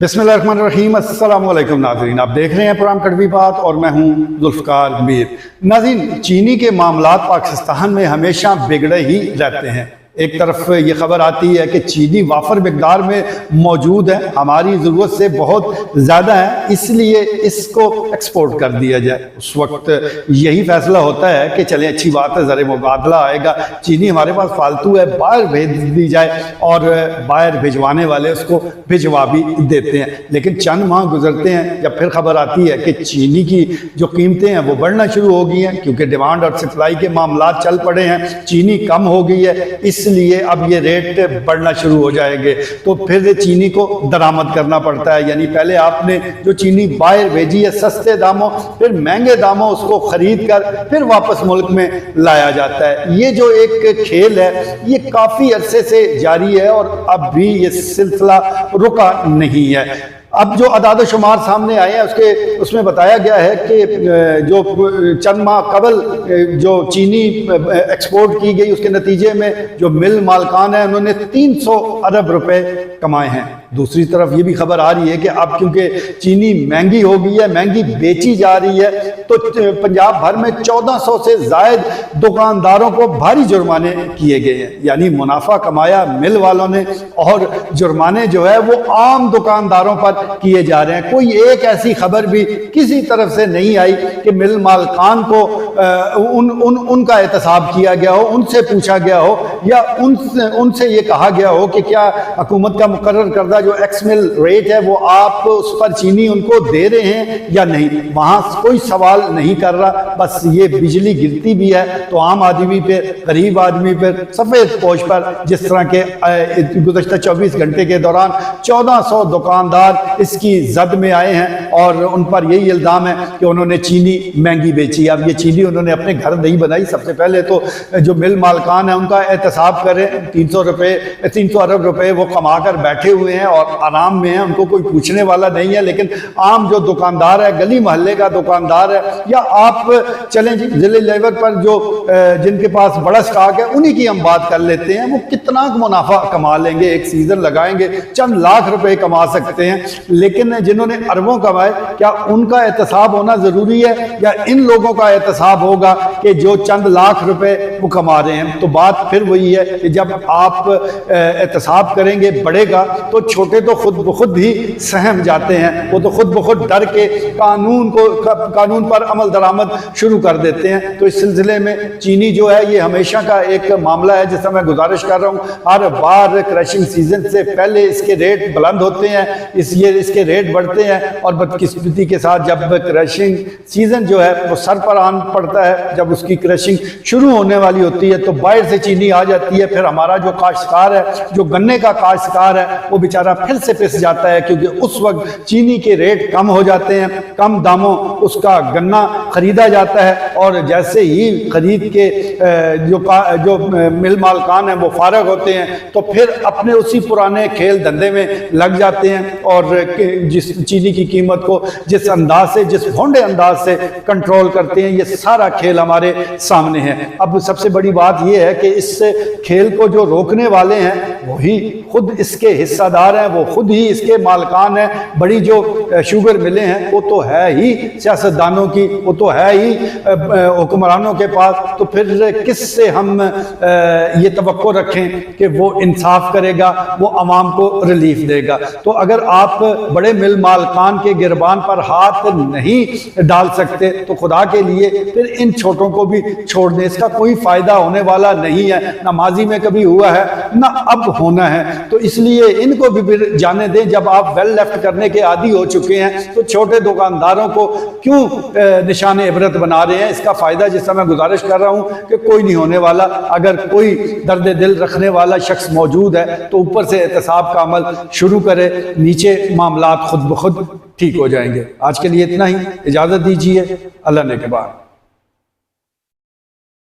बिस्मिल्लाहिर्रहमानिर्रहीम। अस्सलाम वालेकुम नाज़रीन, आप देख रहे हैं प्रोग्राम कड़वी बात और मैं हूं जुल्फ़कार मीर। नाज़रीन, चीनी के मामलात पाकिस्तान में हमेशा बिगड़े ही रहते हैं। एक तरफ ये खबर आती है कि चीनी वाफर मिकदार में मौजूद है, हमारी ज़रूरत से बहुत ज़्यादा है, इसलिए इसको एक्सपोर्ट कर दिया जाए। उस वक्त यही फैसला होता है कि चलें अच्छी बात है, ज़र मुबादला आएगा, चीनी हमारे पास फालतू है, बाहर भेज दी जाए, और बाहर भिजवाने वाले उसको भिजवा भी देते हैं। लेकिन चंद माह गुजरते हैं जब फिर खबर आती है कि चीनी की जो कीमतें हैं वो बढ़ना शुरू हो गई हैं, क्योंकि डिमांड और सप्लाई के मामलात चल पड़े हैं, चीनी कम हो गई है, इसलिए अब ये रेट बढ़ना शुरू हो जाएंगे। तो फिर चीनी को दरामद करना पड़ता है, यानी पहले आपने जो चीनी बाहर भेजी है सस्ते दामों, फिर महंगे दामों उसको खरीद कर फिर वापस मुल्क में लाया जाता है। ये जो एक खेल है ये काफ़ी अरसे से जारी है और अब भी ये सिलसिला रुका नहीं है। अब जो अदाद शुमार सामने आए हैं उसमें बताया गया है कि जो चंद माह कबल जो चीनी एक्सपोर्ट की गई उसके नतीजे में जो मिल मालकान है उन्होंने 300 अरब रुपए कमाए हैं। दूसरी तरफ ये भी खबर आ रही है कि अब क्योंकि चीनी महंगी हो गई है, महंगी बेची जा रही है, तो पंजाब भर में 1400 से ज़ायद दुकानदारों को भारी जुर्माने किए गए हैं। यानी मुनाफा कमाया मिल वालों ने और जुर्माने जो है वो आम दुकानदारों पर किए जा रहे हैं। कोई एक ऐसी खबर भी किसी तरफ से नहीं आई कि मिल मालकान को उनका एहतसाब किया गया हो, उनसे पूछा गया हो या उनसे ये कहा गया हो कि क्या हुकूमत का मुकर्रर करदा जो एक्स मिल रेट है वो आप उस पर चीनी उनको दे रहे हैं या नहीं। वहां कोई सवाल नहीं कर रहा, बस ये बिजली गिरती भी है तो आम आदमी पे, गरीब आदमी पे, सफ़ेद पोश पर, जिस तरह के गुज़श्ता 24 घंटे के दौरान 1400 दुकानदार इसकी जद में आए हैं और उन पर यही इल्ज़ाम है कि उन्होंने चीनी महंगी बेची। अब ये चीनी उन्होंने अपने घर नहीं बनाई। सबसे पहले तो जो मिल मालकान है उनका एहतसाब करें, 300 अरब रुपए वो कमा कर बैठे हुए हैं और आराम में है, उनको कोई पूछने वाला नहीं है। लेकिन आम जो दुकानदार है, गली मोहल्ले का दुकानदार है, या आप चलें जिले लेवल पर जो जिनके पास बड़ा स्टॉक है उन्हीं की हम बात कर लेते हैं, वो कितना मुनाफा कमा लेंगे, एक सीजन लगाएंगे चंद लाख रुपए कमा सकते हैं। लेकिन जिन्होंने अरबों कमाए, क्या उनका एहतसाब होना जरूरी है या इन लोगों का एहतसाब होगा कि जो चंद लाख रुपए वो कमा रहे हैं? तो बात फिर वही है कि जब आप एहतसाब करेंगे बढ़ेगा तो छोटे तो खुद ब खुद ही सहम जाते हैं, वो तो खुद ब खुद डर के कानून पर अमल दरामद शुरू कर देते हैं। तो इस सिलसिले में चीनी जो है ये हमेशा का एक मामला है, जिससे मैं गुजारिश कर रहा हूँ हर बार क्रशिंग सीजन से पहले इसके रेट बुलंद होते हैं, इसके रेट बढ़ते हैं और बदकिस्मती के साथ जब क्रशिंग सीजन जो है वो सर पर आन पड़ता है, जब उसकी क्रशिंग शुरू होने वाली होती है तो बाहर से चीनी आ जाती है। फिर हमारा जो काश्तकार है, जो गन्ने का काश्तकार है, वो बेचारा फिर से पिस जाता है, क्योंकि उस वक्त चीनी के रेट कम हो जाते हैं, कम दामों उसका गन्ना खरीदा जाता है और जैसे ही खरीद के जो मिल मालकान हैं वो फारग होते हैं तो फिर अपने उसी पुराने खेल धंधे में लग जाते हैं और जिस चीनी की कीमत को जिस अंदाज से, जिस भोंडे अंदाज से कंट्रोल करते हैं, ये सारा खेल हमारे सामने है। अब सबसे बड़ी बात यह है कि इस खेल को जो रोकने वाले हैं वही खुद इसके हिस्सेदार हैं, वो खुद ही इसके मालकान हैं। बड़ी जो शुगर मिलें हैं वो तो है ही सियासतदानों की, वो तो है ही हुक्मरानों के पास, तो फिर किससे हम ये तवक्को रखें कि वो इंसाफ करेगा, वो अवाम को रिलीफ देगा? तो अगर आप बड़े मिल मालकान के गिरबान पर हाथ नहीं डाल सकते तो खुदा के लिए फिर इन छोटों को भी छोड़ दें, इसका कोई फायदा होने वाला नहीं है, ना माजी में कभी हुआ है ना अब होना है। तो इसलिए इनको भी फिर जाने दें। जब आप वेल लेफ्ट करने के आदी हो चुके हैं तो छोटे दुकानदारों को क्यों निशाने इबरत बना रहे हैं? इसका फायदा, जिससे मैं गुजारिश कर रहा हूं कि कोई नहीं होने वाला। अगर कोई दर्द दिल रखने वाला शख्स मौजूद है तो ऊपर से एहतसाब का अमल शुरू करे, नीचे मामलात खुद ब खुद ठीक हो जाएंगे। आज के लिए इतना ही, इजाजत दीजिए, अल्लाह ने के बाद।